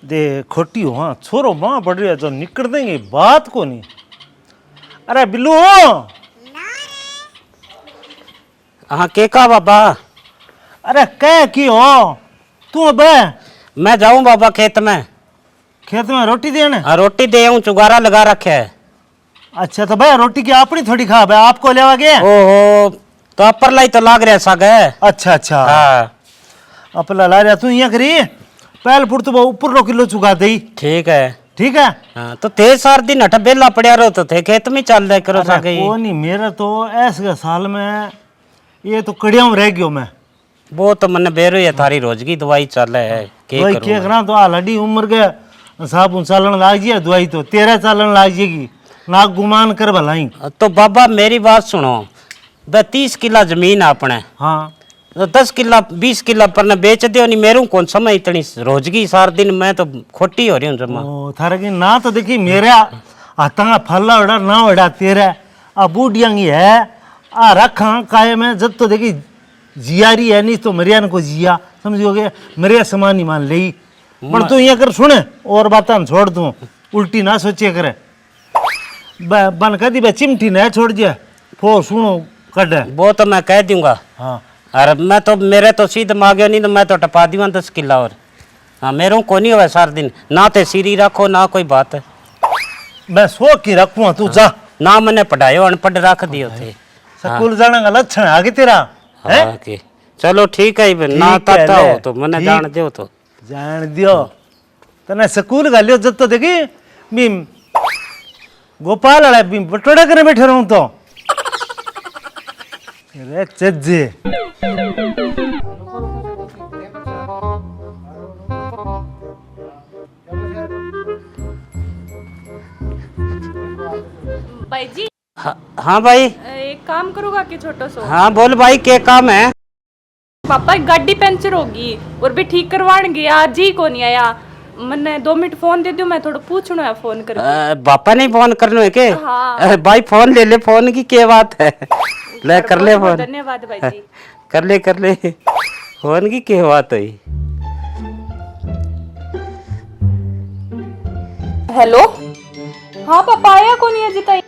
दे खोटी हो हाँ छोरो माँ पड़ रही है तो निकल देंगे बात को नहीं। अरे बिल्लू हाँ के का बाबा? अरे कह की हो तू बे? मैं जाऊं बाबा खेत में। खेत में रोटी देने? हाँ रोटी दे हूँ, चुगारा लगा रखे है। अच्छा तो भाई रोटी की अपनी थोड़ी खा भाई आपको लेवा गया? ओहो तो अपर लाई तो लाग रहा साग है। अच्छा अच्छा हाँ अपला ला रहा तू यहाँ करी पहल पुर तो ऊपर 2 किलो चुका दे। ठीक है। ठीक है हाँ तो थे सार दिन हट बेला पड़ा रहो तो थे खेत में चल रहे करो साग। वो नहीं मेरा तो ऐसे साल में ये तो कड़िया में रह गयो मैं। वो तो मन बेरो है थारी रोज की दवाई चल है दवाई क्या करा तो हालडी उम्र के साबुन चालन लाग जाए दवाई तो 13 चालन लाग जाएगी नाक गुमान कर भलाई। तो बाबा मेरी बात सुनो, वे 30 किला जमीन है अपने। हाँ तो 10 किला 20 किला पर न बेच दो नहीं मेरू कौन समय इतनी रोजगी सार दिन मैं तो खोटी हो रही हूँ जमा। ओ थारे की ना तो देखी मेरे हाथा फल्ला उड़ा ना उड़ा तेरा आ बूढ़ियांगी है आ रखा काये में जब तो देखी जियारी है नहीं तो मरियान को जिया समझोगे मेरे समान ही मान ले पर तू यहाँ कर सुने और बात छोड़ दूँ उल्टी ना सोचे करे बन कदी बे चिमटी न छोड़ दिया फो सुनो कड। वो तो मैं कह दूंगा। हाँ अरे मैं तो मेरे तो सीध मांगे नहीं तो मैं तो टपा दूंगा 10 किला और। हाँ मेरे को नहीं हुआ सार दिन ना ते सीरी रखो ना कोई बात है। मैं सो की रखूँ तू जा ना मैंने पढ़ायो अनपढ़ रख दियो थे। स्कूल जाने का लक्षण आगे तेरा है? हाँ के चलो ठीक है ना ताता हो तो मैंने जान दो तो जान दियो तने स्कूल का लियो जब तो देखी बीम गोपाल अड़ा बीम बटोड़ा करे बैठे रहूं तो अरे चज्जे भाई जी हाँ भाई। एक काम करोगा कि छोटो सो? हाँ बोल भाई क्या काम है? पापा गाड़ी पंचर होगी और भी ठीक करवाण गया आज ही को नहीं आया। मैंने 2 मिनट फोन दे दियो मैं थोड़ा पूछना है फोन करके। बापा नहीं फोन करनो है के? हाँ। भाई फोन ले ले फोन की क्या बात है? ले कर ले फोन। धन्यवाद भाई जी। कर ले फोन की क्या बात है? हेलो हाँ पापा आया को नहीं अजी ताई?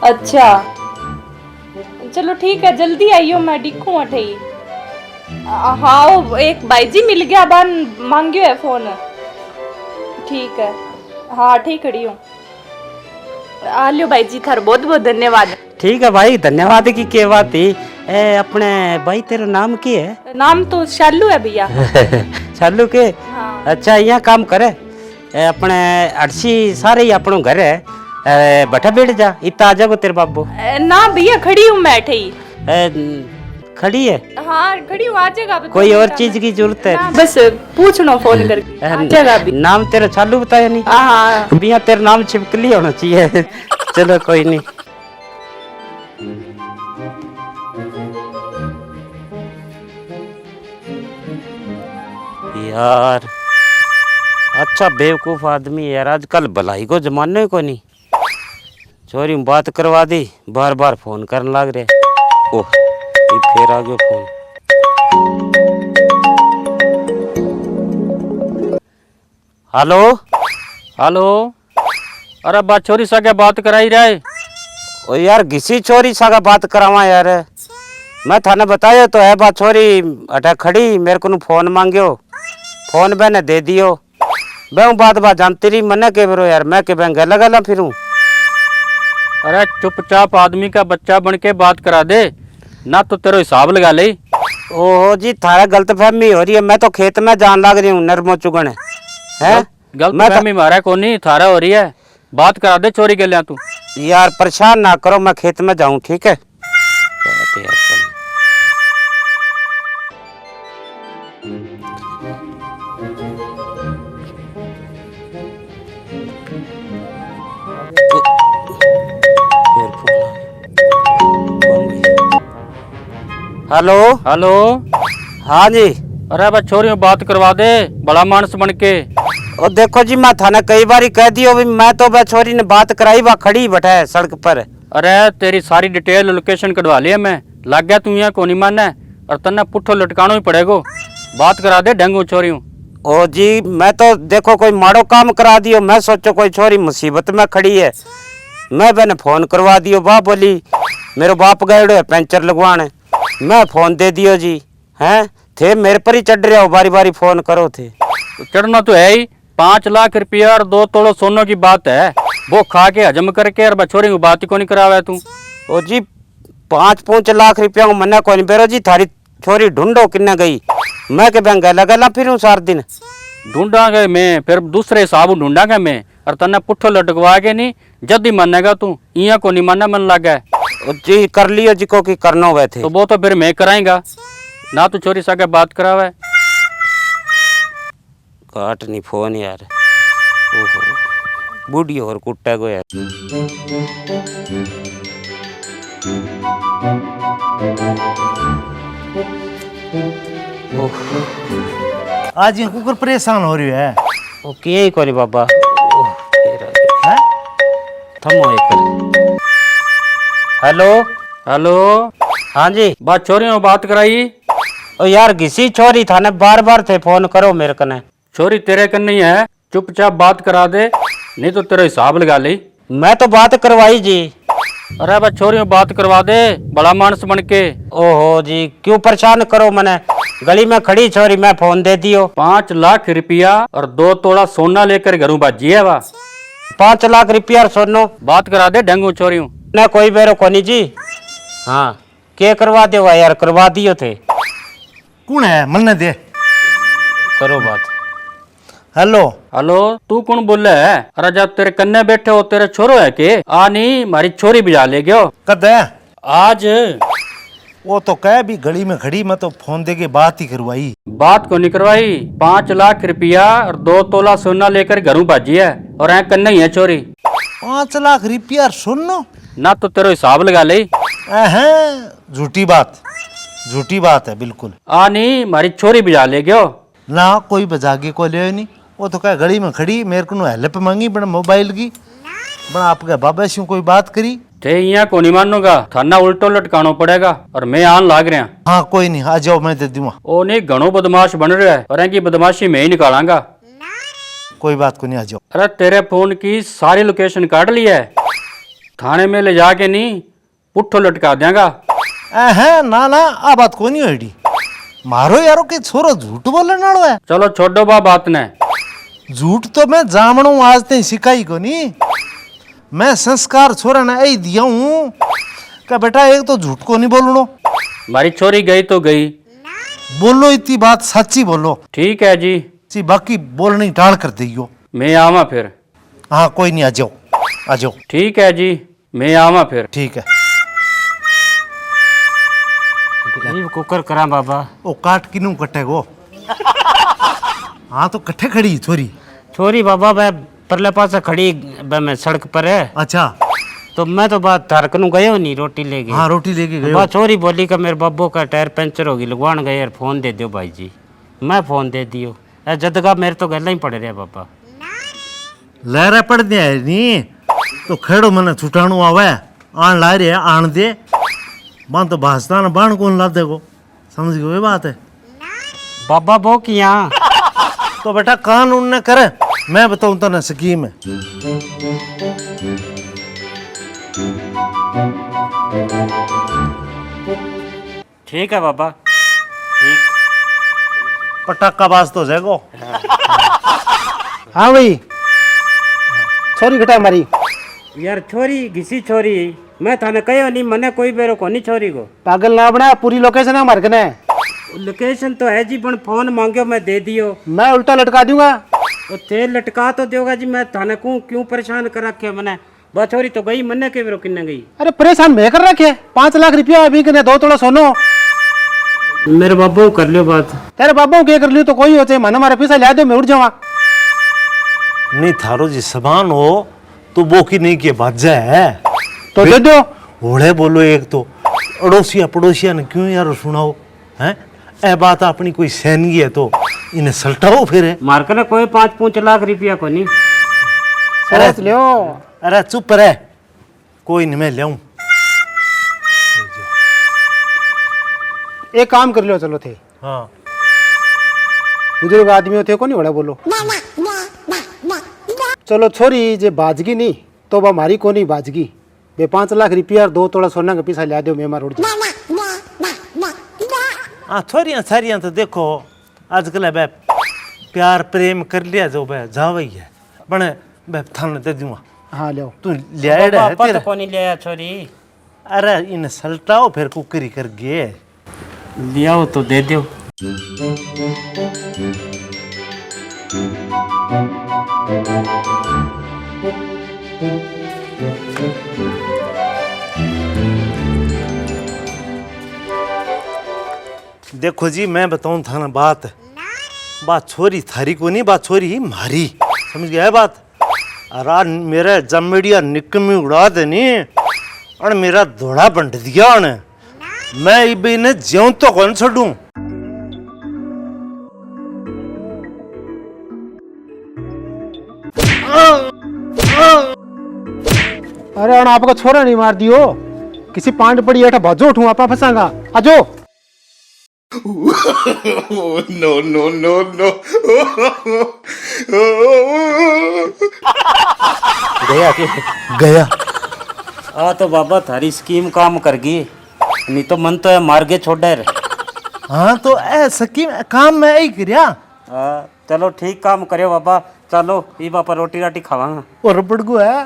अच्छा चलो ठीक है जल्दी आइयो मैं दिखूं अठे। हाँ वो एक भाई जी मिल गया बान मांगियो है फोन। ठीक है हाँ ठीक खड़ी हूँ। आ लियो भाई जी थार बहुत बहुत धन्यवाद। ठीक है भाई धन्यवाद की क्या बात थी। अपने भाई तेरा नाम क्या है? नाम तो शालू है भैया। चालू के? हाँ। अच्छा यहाँ काम करे अपने अड़सी सारे ही अपनो घर है बैठा बैठ जा इतना आ जाओ तेरे बाबू। ना भैया खड़ी हूँ मैं अठे ही। खड़ी है? हाँ खड़ी हूँ आ जाएगा। कोई और चीज की जरूरत है? बस पूछना फोन करके आ जाएगा अभी। नाम तेरा चालू बताया नहीं? हाँ भैया तेरा नाम छिपकली होना चाहिए। चलो कोई नहीं। यार अच्छा बेवकूफ आदमी है यार आजकल भलाई को जमाने को नहीं। चोरी में बात करवा दी बार बार फोन करने लग रहे। ओह ये फिर आ गया फोन। हेलो हेलो अरे बात छोरी सा क्या बात कराई रहे? ओ यार घिसी चोरी सा का बात करावा यार। मैं थाने बताया तो है बात छोरी अटा खड़ी मेरे को फोन मांगियो फोन मैंने दे दियो मैं बात जानती रही मना के बरो यार मैं के बैंक गला गला फिरूं। अरे चुपचाप आदमी का बच्चा बन के बात करा दे ना तो तेरा हिसाब लगा ले। ओहो जी थारा गलतफहमी हो रही है। मैं तो खेत में जान लग रही हूँ नरमो चुगन है। गलतफहमी मारा को नहीं थारा हो रही है। बात करा दे चोरी के लिया तू। यार परेशान ना करो मैं खेत में जाऊं ठीक है? हेलो हेलो हाँ जी। अरे बा छोरी में बात करवा दे बड़ा मानस बन के। और देखो जी मैं थाने कई बार कह दियो भी मैं तो बा छोरी ने बात कराई बा खड़ी बैठा है सड़क पर। अरे तेरी सारी डिटेल लोकेशन कढ़वा लिया मैं लग गया तू यहाँ को नहीं मानना है, और तन्ने पुट्ठो लटकानो ही पड़ेगो। बात करा दे डेंगू छोरी हूँ। ओ जी मैं तो देखो कोई माड़ो काम करा दियो, मैं सोचो कोई छोरी मुसीबत में खड़ी है, मैं मैंने फोन करवा दियो। बा बोली मेरे बाप गए है पंचर लगवाने, मैं फोन दे दियो जी। हैं थे मेरे पर ही चढ़ रहे हो, बारी बारी फोन करो थे। तो चढ़ना तो है ही, 5 लाख रुपया और 2 तोड़ो सोनों की बात है, वो खा के हजम करके और छोरी को बात ही को नहीं करावा तू। ओ जी 5 लाख रुपया को मना कोई नहीं बेरो जी, थारी छोरी ढूंढो किन्ने गई, मैं के बैंक गला गला फिर सार दिन ढूंढांगे मैं, फिर दूसरे हिसाब ढूंढांगे मैं, और तन्ने पुट्ठो लटकवा के नहीं जद ही मानेगा तू, इया को नहीं मानना मन लगा है। ओ जी कर लियो जी को की करनो हुए थे। तो वो तो फिर मैं कराएगा ना, तू छोरी सा के बात करावे। काट नहीं फोन यार, ओहो बूढ़ी और कुट्टा को यार। आज ये कुकर परेशान हो रही है। ओ किए ही कोनी बाबा, हैं? थमो एक। हेलो हेलो, हाँ जी। बात छोरियों बात कराई। ओ यार घिसी छोरी थाने बार बार थे फोन करो मेरे कने। छोरी तेरे कन नहीं है, चुपचाप बात करा दे, नहीं तो तेरा हिसाब लगा ली। मैं तो बात करवाई जी। अरे बा छोरियों बात करवा दे, बड़ा मानस बन के। ओहो जी क्यों परेशान करो मने, गली में खड़ी छोरी मैं फोन दे दियो। 5 लाख रुपया और 2 तोड़ा सोना लेकर घरों बाजी है वा। 5 लाख रुपया और सोनो बात करा दे डेंगू छोरियों। न कोई बेरो कोनी जी। हाँ के करवा दे यार, करवा दियो थे। कौन है मन्ने दे, करो बात। हेलो हेलो, तू कौन बोले है? अरे जब तेरे कन्ने बैठे हो तेरे छोरो है के? आ नहीं मारी छोरी बिजा ले गयो कद है? आज। वो तो कह भी गली में खड़ी, मैं तो फोन दे के बात ही करवाई। बात को नहीं करवाई, 5 लाख रुपया और 2 तोला सोना लेकर घरों बाजी है, और यहाँ कन्ने ही है छोरी। 5 लाख रुपया सुनो ना तो तेरा हिसाब लगा ले। झूठी बात, झूठी बात है बिल्कुल। आ नहीं मारी छोरी बिजा ले गयो ना कोई बजागे को ले नहीं, वो तो कह गली में खड़ी, मेरे को हेल्प मांगी बड़ा मोबाइल की, बड़ा आपके बाबा से कोई बात करी थे। यहाँ को नहीं मानूंगा, थाना उल्टो लटकानो पड़ेगा, और मैं आन लाग रहा। हाँ कोई नहीं, आ जाओ मैं दे दूंगा। ओ नहीं घणो बदमाश बन रहा है, और इनकी बदमाशी मैं ही निकालांगा। कोई बात को नहीं, आ जाओ। अरे तेरे फोन की सारी लोकेशन काट ली है, थाने में ले जाके नहीं पुट्ठो लटका देगा। ना ना आ बात को नहीं होगी, मारो यारो के छोरो झूठ बोलने वालो है। चलो छोड़ो बा बात ने, झूठ तो मैं जामणू आज तक सिखाई को नहीं, मैं संस्कार छोरा ने यही दिया हूँ कि बेटा एक तो झूठ को नहीं बोलनो, हमारी छोरी गई तो गई, बोलो इतनी बात सच्ची बोलो ठीक है जी। जी, बाकी बोलने टाल कर दियो। मैं आवा फिर। हाँ कोई नहीं, आ जाओ आ जाओ। ठीक है जी, मैं आवा फिर। ठीक है। कुकर करा बाबा। ओ काट किनू कटे गो? हाँ तो कट्ठे खड़ी छोरी। छोरी बाबा मैं परले पास खड़ी मैं सड़क पर है। अच्छा तो मैं तो बात तारकनू गयो नहीं, रोटी ले गई। हाँ रोटी लेके गए। बात छोरी बोली कि मेरे बब्बो का टायर पंचर होगी, लगवान गए यार, फोन दे दियो भाई जी। मैं फोन दे दियो, जदगा मेरे तो गला ही पड़ रहा बाबा। लहरा पड़ दिया है नी तो खेड़ो मने छुटाणु आवे, आन ला रहे आन दे, बान तो भाजता ना बाण कौन ला देगो, समझ गए ये बात है। बाबा वो किया तो बेटा कानून न करे, मैं बताऊं तो ना स्कीम है। ठीक है बाबा, ठीक। पटाखा बाज तो जाएगो। हाँ भाई, छोरी घटा हमारी। यार छोरी घिसी छोरी, मैं थाने कहो नहीं, मने कोई बेरो को नहीं छोरी को। पागल ना बना, पूरी लोकेशन है हमारे कने। लोकेशन तो है जी, पण फोन मांगो मैं दे दियो। मैं उल्टा लटका दूंगा। तो तेल लटका तो दोगा जी, मैं थाने को क्यों परेशान कर रखे मने। बा छोरी तो गई, मने के बेरो किन्ने गई। अरे परेशान मैं कर रखे, 5 लाख रुपया अभी कने 2 तोड़ा सोनो। मेरे बाबू कर लियो बात। तेरे बाबू के कर लियो तो कोई हो चाहे, मन हमारे पैसा ला दो, मैं उठ जावा। नहीं थारो जी समान हो तो वो की नहीं के बाजा है तो दे दो। होड़े बोलो एक तो, अड़ोसिया पड़ोसिया ने क्यों यार सुनाओ हैं, ए बात अपनी कोई सैनगी है तो इन्हें सल्टाओ फिर। मार कर कोई 5 लाख रुपया को नहीं। सोच लियो। अरे चुप रहे, कोई नहीं मैं लाऊं। एक काम कर लो चलो थे हाँ बुजुर्ग आदमी थे को नहीं बड़ा बोलो चलो छोरी जे बाजगी नहीं तो बा मारी को नहीं बाजगी बे 5 लाख रुपया और 2 तोड़ा सोना का पैसा ला दो मैं मार उड़ हाँ छोरियाँ सारियाँ तो देखो आजकल बे प्यार प्रेम कर लिया जो बे जावई है बने बे थाने दे दूंगा हाँ लो तू लियाड़ा है पापा तेरा तो कौन ले आया छोरी अरे इन सल्टाओ फिर कुकरी कर गए लियाओ तो दे दो देखो जी मैं बताऊं था ना बात छोरी थारी को नहीं बात छोरी मारी समझ गया है बात अरे मेरा जमड़िया निकमी उड़ा दे नहीं और मेरा धोड़ा बंट दिया उन्हें मैं इबे ने ज्यों तो कौन छोड़ूं अरे अन आपका छोरा नहीं मार दियो किसी पांड पड़ी ऐठा भजो उठूं आपा फसांगा आजो गया के गया आ तो बाबा थारी स्कीम काम कर गई नहीं तो मन तो है मार के छोड़ दे हाँ तो ऐसा की काम मैं ही करया चलो ठीक काम करो बाबा चलो ये बापा रोटी राटी खावांगा और बड़गु है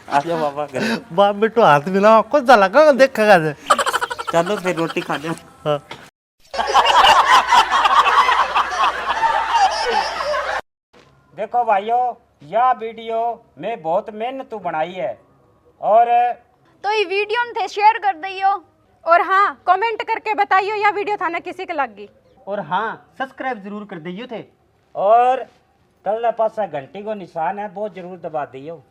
आ जाओ बाबा घर बाप बेटो हाथ मिलाओ कुछ लगा देखेगा से चलो फिर रोटी खा ले हाँ। देखो भाइयों यह वीडियो मैं बहुत मेहनत बनाई है और तो ये वीडियो थे शेयर कर दियो और हाँ कमेंट करके बताइयो यह वीडियो थाने किसी के लग गई और हाँ सब्सक्राइब जरूर कर दियो थे और कल पासा घंटी को निशान है बहुत जरूर दबा दियो